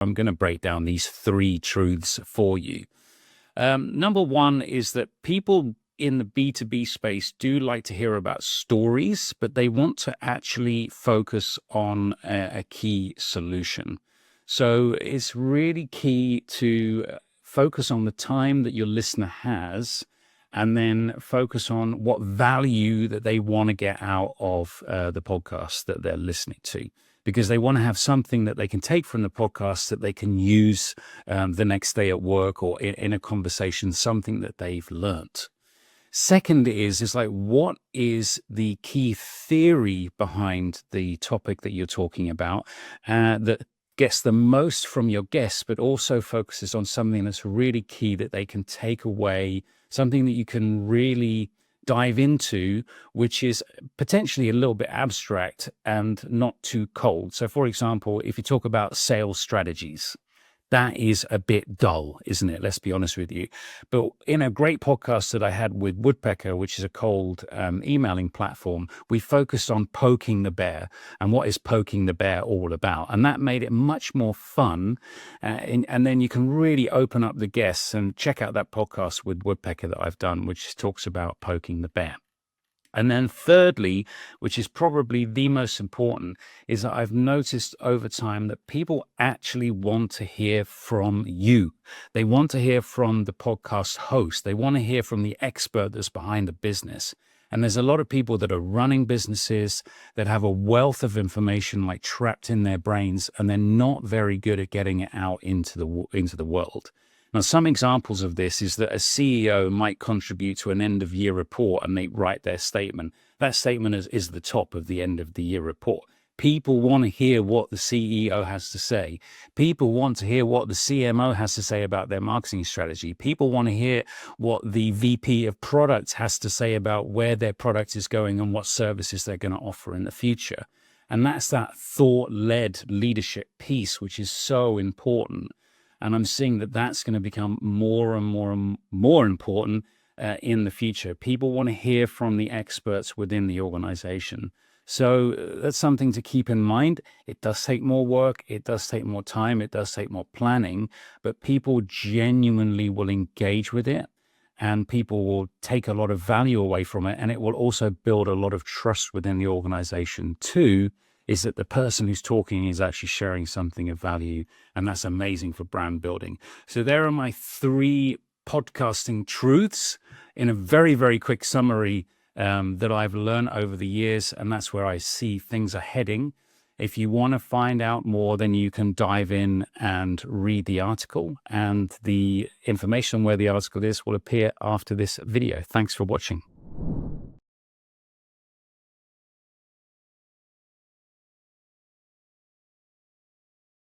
I'm going to break down these 3 truths for you. Number 1 is that people in the B2B space do like to hear about stories, but they want to actually focus on a key solution. So it's really key to focus on the time that your listener has, and then focus on what value that they want to get out of the podcast that they're listening to, because they want to have something that they can take from the podcast that they can use the next day at work or in a conversation, something that they've learned. Second is like, what is the key theory behind the topic that you're talking about that gets the most from your guests, but also focuses on something that's really key that they can take away, something that you can really dive into, which is potentially a little bit abstract and not too cold. So for example, if you talk about sales strategies, that is a bit dull, isn't it? Let's be honest with you. But in a great podcast that I had with Woodpecker, which is a cold emailing platform, we focused on poking the bear and what is poking the bear all about. And that made it much more fun. And then you can really open up the guests and check out that podcast with Woodpecker that I've done, which talks about poking the bear. And then thirdly, which is probably the most important, is that I've noticed over time that people actually want to hear from you. They want to hear from the podcast host. They want to hear from the expert that's behind the business. And there's a lot of people that are running businesses that have a wealth of information like trapped in their brains, and they're not very good at getting it out into the world. Now, some examples of this is that a CEO might contribute to an end of year report and they write their statement. That statement is the top of the end of the year report. People want to hear what the CEO has to say. People want to hear what the CMO has to say about their marketing strategy. People want to hear what the VP of product has to say about where their product is going and what services they're going to offer in the future. And that's that thought-led leadership piece, which is so important. And I'm seeing that that's going to become more and more and more important in the future. People want to hear from the experts within the organization. So that's something to keep in mind. It does take more work. It does take more time. It does take more planning. But people genuinely will engage with it, and people will take a lot of value away from it. And it will also build a lot of trust within the organization too, is that the person who's talking is actually sharing something of value, and that's amazing for brand building. So there are my 3 podcasting truths in a very, very quick summary that I've learned over the years, and that's where I see things are heading. If you want to find out more, then you can dive in and read the article, and the information on where the article is will appear after this video. Thanks for watching.